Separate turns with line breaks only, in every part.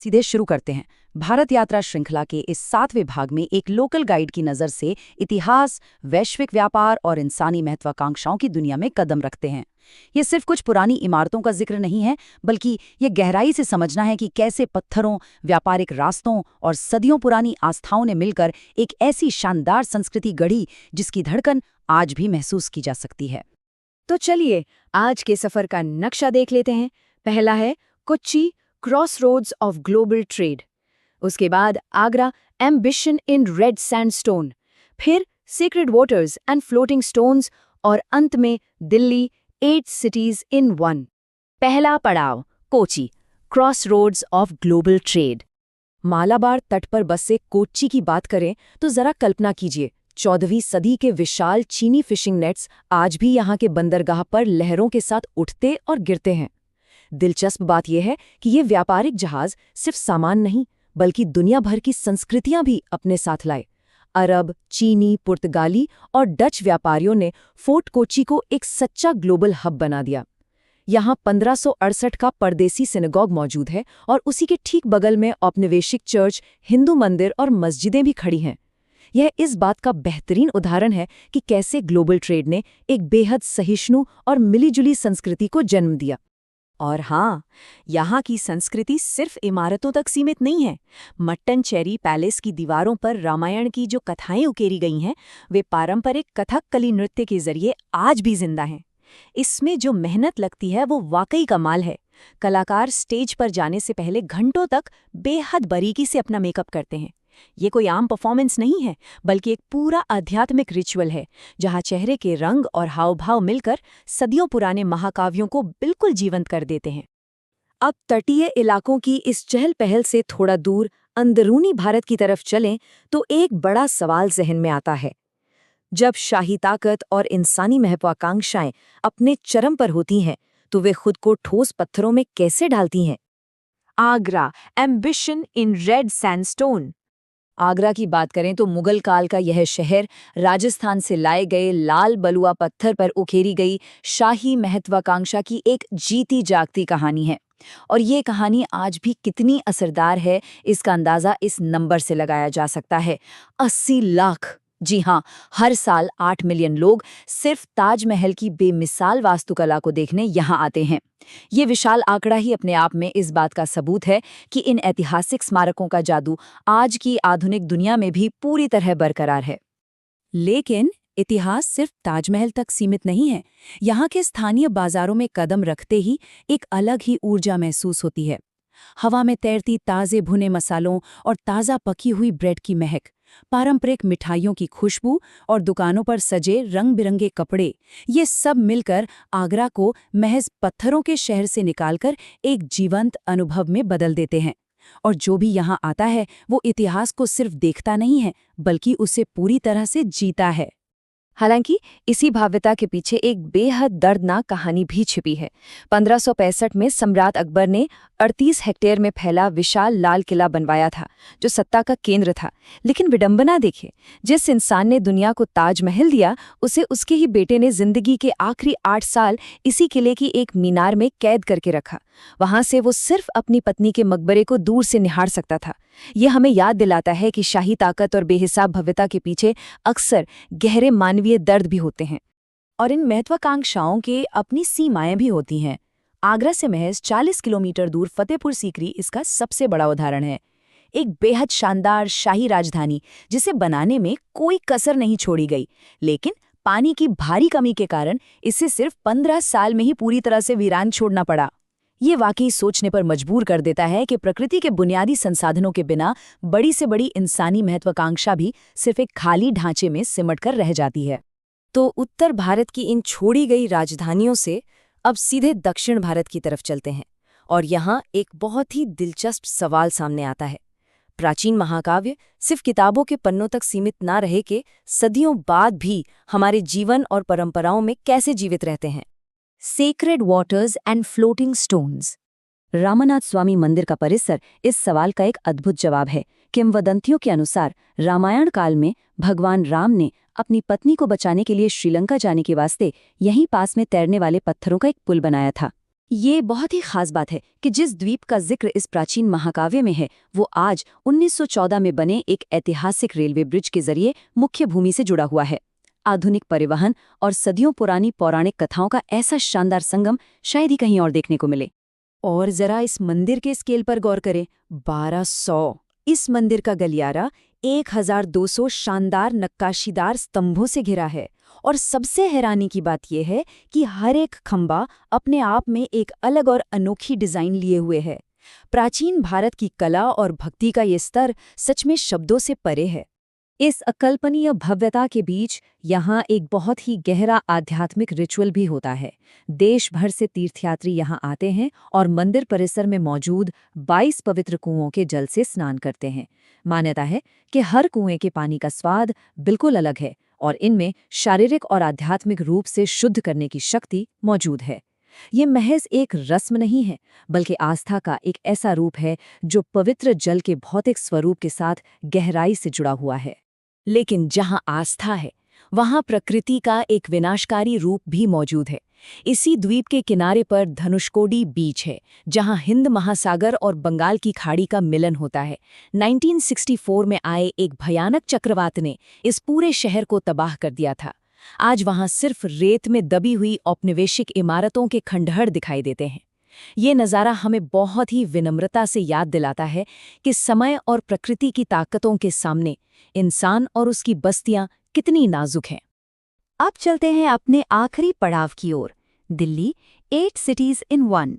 सीधे शुरू करते हैं। भारत यात्रा श्रृंखला के इस 7वें भाग में एक लोकल गाइड की नज़र से इतिहास, वैश्विक व्यापार और इंसानी महत्वाकांक्षाओं की दुनिया में कदम रखते हैं। ये सिर्फ कुछ पुरानी इमारतों का जिक्र नहीं है, बल्कि ये गहराई से समझना है कि कैसे पत्थरों, व्यापारिक रास्तों और सदियों पुरानी आस्थाओं ने मिलकर एक ऐसी शानदार संस्कृति गढ़ी जिसकी धड़कन आज भी महसूस की जा सकती है।
तो चलिए आज के सफर का नक्शा देख लेते हैं। पहला है Kochi, crossroads of global trade. उसके बाद Agra, ambition in red sandstone. फिर secret waters and floating stones और अंत में दिल्ली, 8 सिटीज इन 1। पहला पड़ाव Kochi, crossroads of global trade. Malabar तट पर बसे कोच्चि की बात करें तो जरा कल्पना कीजिए, 14वीं सदी के विशाल चीनी फिशिंग नेट्स आज भी यहाँ के बंदरगाह पर लहरों के साथ उठते और गिरते हैं। दिलचस्प बात यह है कि ये व्यापारिक जहाज सिर्फ सामान नहीं, बल्कि दुनिया भर की संस्कृतियां भी अपने साथ लाए। अरब, चीनी, पुर्तगाली और डच व्यापारियों ने फोर्ट कोच्चि को एक सच्चा ग्लोबल हब बना दिया। यहाँ 1568 का परदेसी सिनेगॉग मौजूद है और उसी के ठीक बगल में औपनिवेशिक चर्च, हिंदू मंदिर और मस्जिदें भी खड़ी हैं। यह इस बात का बेहतरीन उदाहरण है कि कैसे ग्लोबल ट्रेड ने एक बेहद सहिष्णु और मिलीजुली संस्कृति को जन्म दिया। और हाँ, यहाँ की संस्कृति सिर्फ इमारतों तक सीमित नहीं है। मट्टनचेरी पैलेस की दीवारों पर रामायण की जो कथाएं उकेरी गई हैं, वे पारंपरिक कथकली नृत्य के जरिए आज भी जिंदा हैं। इसमें जो मेहनत लगती है वो वाकई कमाल है। कलाकार स्टेज पर जाने से पहले घंटों तक बेहद बारीकी से अपना मेकअप करते हैं। ये कोई आम परफॉर्मेंस नहीं है, बल्कि एक पूरा आध्यात्मिक रिचुअल है, जहाँ चेहरे के रंग और हावभाव मिलकर सदियों पुराने महाकाव्यों को बिल्कुल जीवंत कर देते हैं। अब तटीय इलाकों की इस चहल पहल से थोड़ा दूर अंदरूनी भारत की तरफ चलें तो एक बड़ा सवाल जहन में आता है। जब शाही ताकत और इंसानी महत्वाकांक्षाएं अपने चरम पर होती हैं, तो वे खुद को ठोस पत्थरों में कैसे ढालती हैं? Agra, ambition in red sandstone. Agra की बात करें तो मुगल काल का यह शहर राजस्थान से लाए गए लाल बलुआ पत्थर पर उकेरी गई शाही महत्वाकांक्षा की एक जीती जागती कहानी है। और ये कहानी आज भी कितनी असरदार है, इसका अंदाज़ा इस नंबर से लगाया जा सकता है, 80 लाख। जी हाँ, हर साल 8 मिलियन लोग सिर्फ ताजमहल की बेमिसाल वास्तुकला को देखने यहाँ आते हैं। ये विशाल आंकड़ा ही अपने आप में इस बात का सबूत है कि इन ऐतिहासिक स्मारकों का जादू आज की आधुनिक दुनिया में भी पूरी तरह बरकरार है। लेकिन इतिहास सिर्फ ताजमहल तक सीमित नहीं है। यहाँ के स्थानीय बाजारों में कदम रखते ही एक अलग ही ऊर्जा महसूस होती है। हवा में तैरती ताज़े भुने मसालों और ताज़ा पकी हुई ब्रेड की महक, पारंपरिक मिठाइयों की खुशबू और दुकानों पर सजे रंग बिरंगे कपड़े, ये सब मिलकर आगरा को महज पत्थरों के शहर से निकालकर एक जीवंत अनुभव में बदल देते हैं। और जो भी यहाँ आता है वो इतिहास को सिर्फ देखता नहीं है, बल्कि उसे पूरी तरह से जीता है। हालांकि इसी भव्यता के पीछे एक बेहद दर्दनाक कहानी भी छिपी है। 1565 में सम्राट अकबर ने 38 हेक्टेयर में फैला विशाल लाल किला बनवाया था, जो सत्ता का केंद्र था। लेकिन विडंबना देखिए, जिस इंसान ने दुनिया को ताजमहल दिया, उसे उसके ही बेटे ने जिंदगी के आखिरी 8 साल इसी किले की एक मीनार में कैद करके रखा। वहां से वो सिर्फ अपनी पत्नी के मकबरे को दूर से निहार सकता था। ये हमें याद दिलाता है कि शाही ताकत और बेहिसाब भव्यता के पीछे अक्सर गहरे मानवीय दर्द भी होते हैं। और इन महत्वाकांक्षाओं के अपनी सीमाएं भी होती हैं। आगरा से महज 40 किलोमीटर दूर फतेहपुर सीकरी इसका सबसे बड़ा उदाहरण है। एक बेहद शानदार शाही राजधानी जिसे बनाने में कोई कसर नहीं छोड़ी गई, लेकिन पानी की भारी कमी के कारण इसे सिर्फ 15 साल में ही पूरी तरह से वीरान छोड़ना पड़ा। ये वाकई सोचने पर मजबूर कर देता है कि प्रकृति के बुनियादी संसाधनों के बिना बड़ी से बड़ी इंसानी महत्वाकांक्षा भी सिर्फ एक खाली ढांचे में सिमटकर रह जाती है। तो उत्तर भारत की इन छोड़ी गई राजधानियों से अब सीधे दक्षिण भारत की तरफ चलते हैं। और यहाँ एक बहुत ही दिलचस्प सवाल सामने आता है। प्राचीन महाकाव्य सिर्फ किताबों के पन्नों तक सीमित ना रहे के सदियों बाद भी हमारे जीवन और परंपराओं में कैसे जीवित रहते हैं। Sacred waters and floating stones. Ramanatha Swamy मंदिर का परिसर इस सवाल का एक अद्भुत जवाब है। किंवदंतियों के अनुसार रामायण काल में भगवान राम ने अपनी पत्नी को बचाने के लिए श्रीलंका जाने के वास्ते यहीं पास में तैरने वाले पत्थरों का एक पुल बनाया था।
ये बहुत ही खास बात है कि जिस द्वीप का जिक्र इस प्राचीन महाकाव्य में है वो आज 1914 में बने एक ऐतिहासिक रेलवे ब्रिज के जरिए मुख्य भूमि से जुड़ा हुआ है। आधुनिक परिवहन और सदियों पुरानी पौराणिक कथाओं का ऐसा शानदार संगम शायद ही कहीं और देखने को मिले।
और जरा इस मंदिर के स्केल पर गौर करें, 1200। इस मंदिर का गलियारा 1200 शानदार नक्काशीदार स्तंभों से घिरा है। और सबसे हैरानी की बात यह है कि हर एक खंबा अपने आप में एक अलग और अनोखी डिजाइन लिए हुए है। प्राचीन भारत की कला और भक्ति का ये स्तर सच में शब्दों से परे है। इस अकल्पनीय भव्यता के बीच यहाँ एक बहुत ही गहरा आध्यात्मिक रिचुअल भी होता है। देश भर से तीर्थयात्री यहाँ आते हैं और मंदिर परिसर में मौजूद 22 पवित्र कुओं के जल से स्नान करते हैं। मान्यता है कि हर कुएं के पानी का स्वाद बिल्कुल अलग है और इनमें शारीरिक और आध्यात्मिक रूप से शुद्ध करने की शक्ति मौजूद है। ये महज एक रस्म नहीं है, बल्कि आस्था का एक ऐसा रूप है जो पवित्र जल के भौतिक स्वरूप के साथ गहराई से जुड़ा हुआ है। लेकिन जहाँ आस्था है, वहाँ प्रकृति का एक विनाशकारी रूप भी मौजूद है। इसी द्वीप के किनारे पर धनुषकोडी बीच है, जहाँ हिंद महासागर और बंगाल की खाड़ी का मिलन होता है। 1964 में आए एक भयानक चक्रवात ने इस पूरे शहर को तबाह कर दिया था। आज वहाँ सिर्फ रेत में दबी हुई औपनिवेशिक इमारतों के खंडहर दिखाई देते हैं। ये नज़ारा हमें बहुत ही विनम्रता से याद दिलाता है कि समय और प्रकृति की ताकतों के सामने इंसान और उसकी बस्तियां कितनी नाजुक हैं। अब चलते हैं अपने आखिरी पड़ाव की ओर, दिल्ली 8 सिटीज इन 1।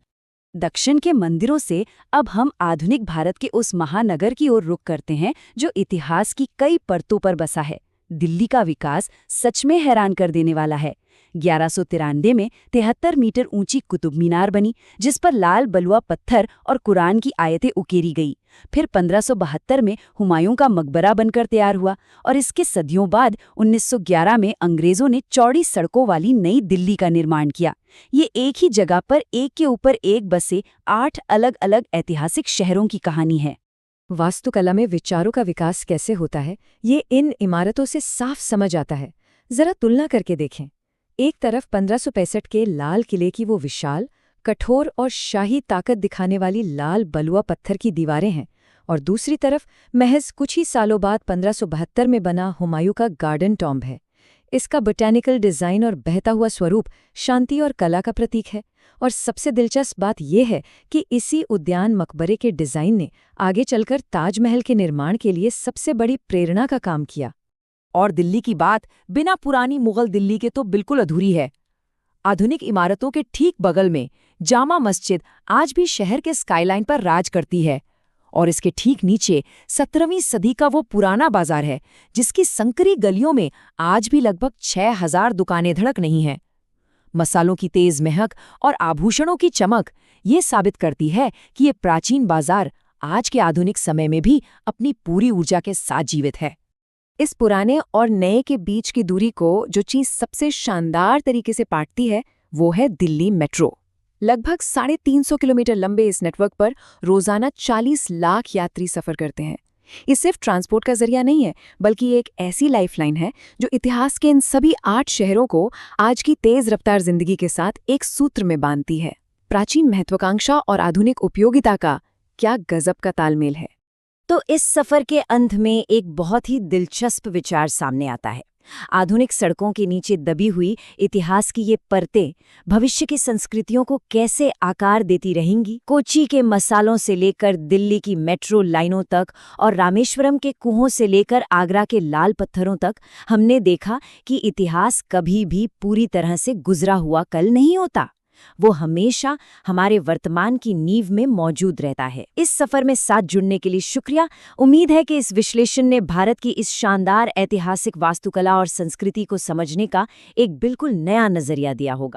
दक्षिण के मंदिरों से अब हम आधुनिक भारत के उस महानगर की ओर रुख करते हैं जो इतिहास की कई परतों पर बसा है। दिल्ली का विकास सच में हैरान कर देने वाला है। 1193 में 73 मीटर ऊंची कुतुब मीनार बनी, जिस पर लाल बलुआ पत्थर और कुरान की आयतें उकेरी गई। फिर 1572 में हुमायूं का मकबरा बनकर तैयार हुआ और इसके सदियों बाद 1911 में अंग्रेजों ने चौड़ी सड़कों वाली नई दिल्ली का निर्माण किया। ये एक ही जगह पर एक के ऊपर एक बसे 8 अलग अलग ऐतिहासिक शहरों की कहानी है। वास्तुकला में विचारों का विकास कैसे होता है, ये इन इमारतों से साफ समझ आता है। जरा तुलना करके देखें। एक तरफ 1565 के लाल किले की वो विशाल, कठोर और शाही ताकत दिखाने वाली लाल बलुआ पत्थर की दीवारें हैं, और दूसरी तरफ महज कुछ ही सालों बाद 1572 में बना हुमायूं का गार्डन टॉम्ब है। इसका बोटैनिकल डिज़ाइन और बहता हुआ स्वरूप शांति और कला का प्रतीक है। और सबसे दिलचस्प बात यह है कि इसी उद्यान मकबरे के डिज़ाइन ने आगे चलकर ताजमहल के निर्माण के लिए सबसे बड़ी प्रेरणा का काम किया।
और दिल्ली की बात बिना पुरानी मुगल दिल्ली के तो बिल्कुल अधूरी है। आधुनिक इमारतों के ठीक बगल में जामा मस्जिद आज भी शहर के स्काईलाइन पर राज करती है, और इसके ठीक नीचे 17वीं सदी का वो पुराना बाजार है जिसकी संकरी गलियों में आज भी लगभग 6000 दुकानें धड़क नहीं हैं। मसालों की तेज महक और आभूषणों की चमक ये साबित करती है कि ये प्राचीन बाजार आज के आधुनिक समय में भी अपनी पूरी ऊर्जा के साथ जीवित है।
इस पुराने और नए के बीच की दूरी को जो चीज़ सबसे शानदार तरीके से काटती है वो है दिल्ली मेट्रो। लगभग 350 किलोमीटर लंबे इस नेटवर्क पर रोजाना 40 लाख यात्री सफर करते हैं। ये सिर्फ ट्रांसपोर्ट का जरिया नहीं है, बल्कि एक ऐसी लाइफलाइन है जो इतिहास के इन सभी 8 शहरों को आज की तेज रफ्तार जिंदगी के साथ एक सूत्र में बांधती है। प्राचीन महत्वाकांक्षा और आधुनिक उपयोगिता का क्या गजब का तालमेल है।
तो इस सफर के अंत में एक बहुत ही दिलचस्प विचार सामने आता है। आधुनिक सड़कों के नीचे दबी हुई इतिहास की ये परतें भविष्य की संस्कृतियों को कैसे आकार देती रहेंगी। कोच्चि के मसालों से लेकर दिल्ली की मेट्रो लाइनों तक और रामेश्वरम के कुओं से लेकर आगरा के लाल पत्थरों तक हमने देखा कि इतिहास कभी भी पूरी तरह से गुजरा हुआ कल नहीं होता। वो हमेशा हमारे वर्तमान की नींव में मौजूद रहता है। इस सफर में साथ जुड़ने के लिए शुक्रिया। उम्मीद है कि इस विश्लेषण ने भारत की इस शानदार ऐतिहासिक वास्तुकला और संस्कृति को समझने का एक बिल्कुल नया नजरिया दिया होगा।